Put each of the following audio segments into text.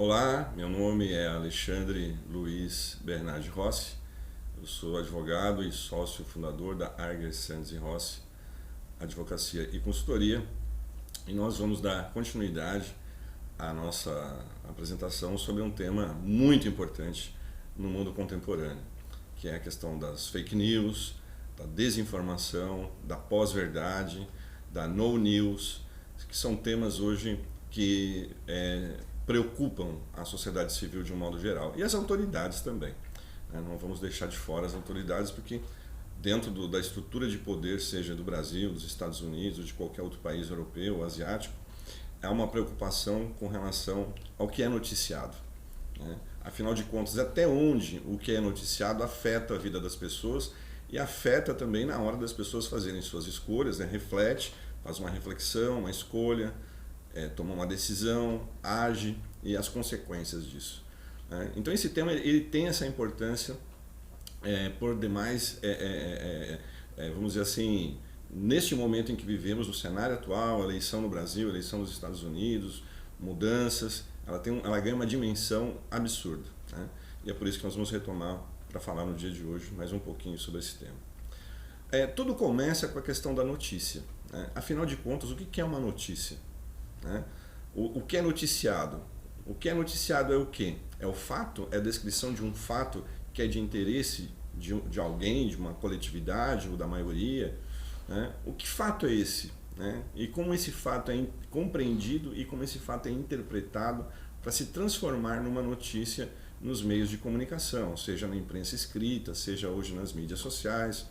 Olá, meu nome é Alexandre Luiz Bernardi Rossi, eu sou advogado e sócio fundador da Arger Santos e Rossi, Advocacia e Consultoria, e nós vamos dar continuidade à nossa apresentação sobre um tema muito importante no mundo contemporâneo, que é a questão das fake news, da desinformação, da pós-verdade, da no news, que são temas hoje que preocupam a sociedade civil de um modo geral e as autoridades também. Não vamos deixar de fora as autoridades, porque dentro da estrutura de poder, seja do Brasil, dos Estados Unidos, de qualquer outro país europeu ou asiático, há uma preocupação com relação ao que é noticiado. Afinal de contas, até onde o que é noticiado afeta a vida das pessoas e afeta também na hora das pessoas fazerem suas escolhas, reflete, faz uma reflexão, uma escolha, toma uma decisão, age e as consequências disso. Então esse tema ele tem essa importância por demais, vamos dizer assim, neste momento em que vivemos, no cenário atual, eleição no Brasil, eleição nos Estados Unidos, mudanças, ela ganha uma dimensão absurda. E é por isso que nós vamos retomar para falar no dia de hoje mais um pouquinho sobre esse tema. Tudo começa com a questão da notícia. Afinal de contas, o que é uma notícia? O que é noticiado? O que é noticiado é o quê? É o fato? É a descrição de um fato que é de interesse de alguém, de uma coletividade ou da maioria? O que fato é esse? E como esse fato é compreendido e como esse fato é interpretado para se transformar numa notícia nos meios de comunicação, seja na imprensa escrita, seja hoje nas mídias sociais,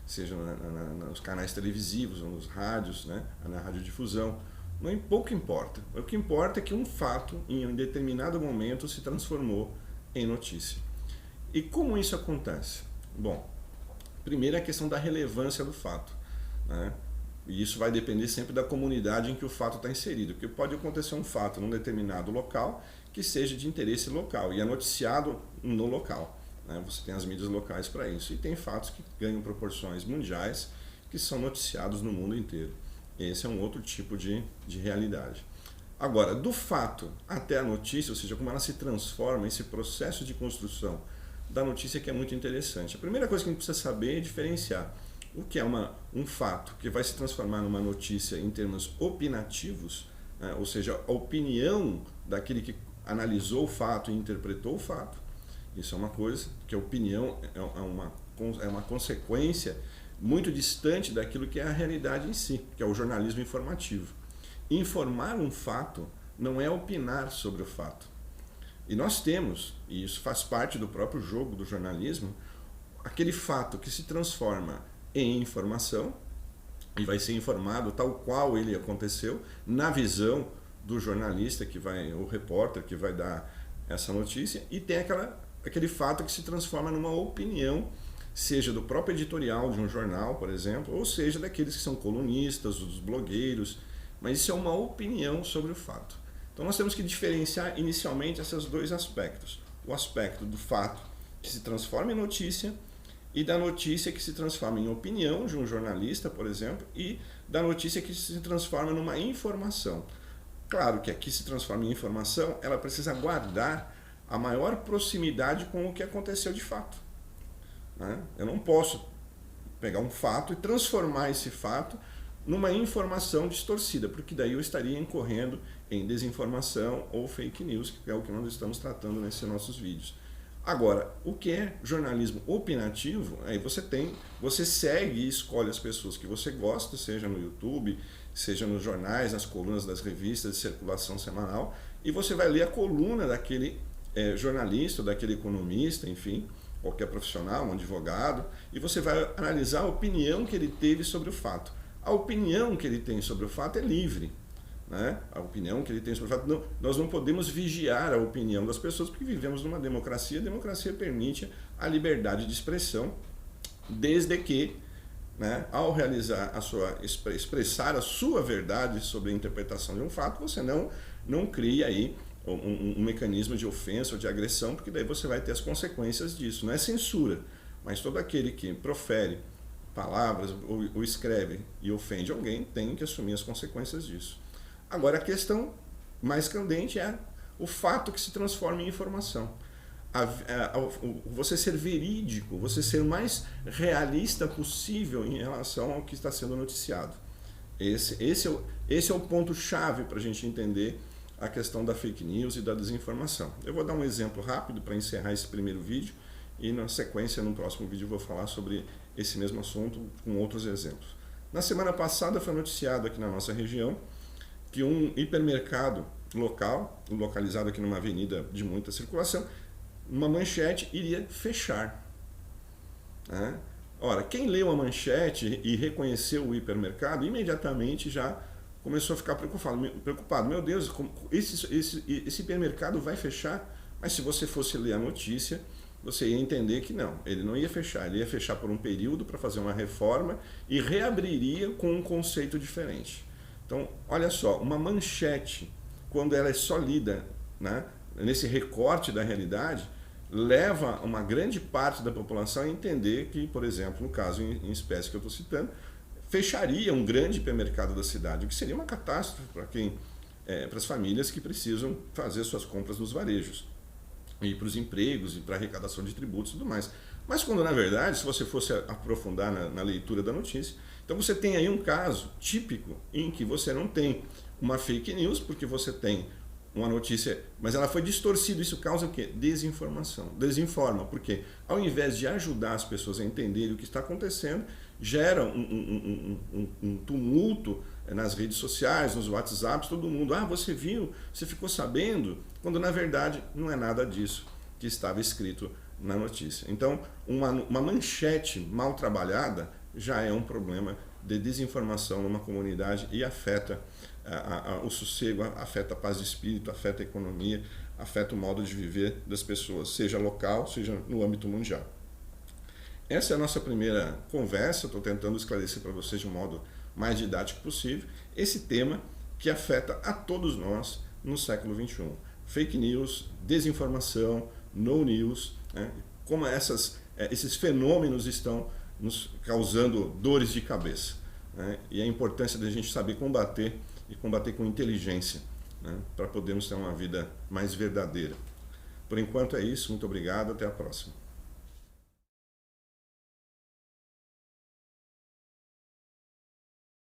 seja nos canais televisivos ou nos rádios, na radiodifusão. Pouco importa. O que importa é que um fato, em um determinado momento, se transformou em notícia. E como isso acontece? Bom, primeiro é a questão da relevância do fato. E isso vai depender sempre da comunidade em que o fato está inserido, porque pode acontecer um fato num determinado local que seja de interesse local e é noticiado no local. Você tem as mídias locais para isso. E tem fatos que ganham proporções mundiais que são noticiados no mundo inteiro. Esse é um outro tipo de realidade. Agora, do fato até a notícia, ou seja, como ela se transforma, esse processo de construção da notícia que é muito interessante. A primeira coisa que a gente precisa saber é diferenciar o que é um fato que vai se transformar numa notícia em termos opinativos, ou seja, a opinião daquele que analisou o fato e interpretou o fato. Isso é uma coisa que a opinião é uma consequência muito distante daquilo que é a realidade em si, que é o jornalismo informativo. Informar um fato não é opinar sobre o fato. E nós temos, e isso faz parte do próprio jogo do jornalismo, aquele fato que se transforma em informação e vai ser informado tal qual ele aconteceu, na visão do jornalista o repórter que vai dar essa notícia, e tem aquele fato que se transforma numa opinião, seja do próprio editorial de um jornal, por exemplo, ou seja daqueles que são colunistas, dos blogueiros, mas isso é uma opinião sobre o fato. Então nós temos que diferenciar inicialmente esses dois aspectos. O aspecto do fato que se transforma em notícia e da notícia que se transforma em opinião de um jornalista, por exemplo, e da notícia que se transforma numa informação. Claro que aqui se transforma em informação, ela precisa guardar a maior proximidade com o que aconteceu de fato. Eu não posso pegar um fato e transformar esse fato numa informação distorcida, porque daí eu estaria incorrendo em desinformação ou fake news, que é o que nós estamos tratando nesses nossos vídeos. Agora, o que é jornalismo opinativo? Aí você segue e escolhe as pessoas que você gosta, seja no YouTube, seja nos jornais, nas colunas das revistas de circulação semanal, e você vai ler a coluna daquele jornalista, daquele economista, enfim, qualquer profissional, um advogado, e você vai analisar a opinião que ele teve sobre o fato. A opinião que ele tem sobre o fato é livre. A opinião que ele tem sobre o fato, nós não podemos vigiar a opinião das pessoas, porque vivemos numa democracia. A democracia permite a liberdade de expressão, desde que, ao realizar expressar a sua verdade sobre a interpretação de um fato, você não cria aí um mecanismo de ofensa ou de agressão, porque daí você vai ter as consequências disso. Não é censura, mas todo aquele que profere palavras ou escreve e ofende alguém tem que assumir as consequências disso. Agora, a questão mais candente é o fato que se transforma em informação. Você ser verídico, você ser o mais realista possível em relação ao que está sendo noticiado. Esse é o ponto-chave para a gente entender a questão da fake news e da desinformação. Eu vou dar um exemplo rápido para encerrar esse primeiro vídeo e na sequência, no próximo vídeo, eu vou falar sobre esse mesmo assunto com outros exemplos. Na semana passada foi noticiado aqui na nossa região que um hipermercado local, localizado aqui numa avenida de muita circulação, uma manchete iria fechar. Né? Ora, quem leu a manchete e reconheceu o hipermercado, imediatamente já começou a ficar preocupado. Meu Deus, esse hipermercado vai fechar? Mas se você fosse ler a notícia, você ia entender que não, ele não ia fechar. Ele ia fechar por um período para fazer uma reforma e reabriria com um conceito diferente. Então, olha só, uma manchete, quando ela é só lida, né, nesse recorte da realidade, leva uma grande parte da população a entender que, por exemplo, no caso em espécie que eu estou citando, fecharia um grande hipermercado da cidade, o que seria uma catástrofe para as famílias que precisam fazer suas compras nos varejos, e para os empregos, e para a arrecadação de tributos e tudo mais. Mas quando, na verdade, se você fosse aprofundar na leitura da notícia, então você tem aí um caso típico em que você não tem uma fake news, porque você tem uma notícia, mas ela foi distorcida. Isso causa o quê? Desinformação. Desinforma, porque ao invés de ajudar as pessoas a entenderem o que está acontecendo, gera um tumulto nas redes sociais, nos WhatsApps, todo mundo, você viu, você ficou sabendo, quando na verdade não é nada disso que estava escrito na notícia. Então, uma manchete mal trabalhada já é um problema de desinformação numa comunidade e afeta o sossego, afeta a paz de espírito, afeta a economia, afeta o modo de viver das pessoas, seja local, seja no âmbito mundial. Essa é a nossa primeira conversa, estou tentando esclarecer para vocês de um modo mais didático possível esse tema que afeta a todos nós no século XXI. Fake news, desinformação, no news, né? Como esses fenômenos estão nos causando dores de cabeça, né? E a importância da gente saber combater e combater com inteligência, né? Para podermos ter uma vida mais verdadeira. Por enquanto é isso, muito obrigado, até a próxima.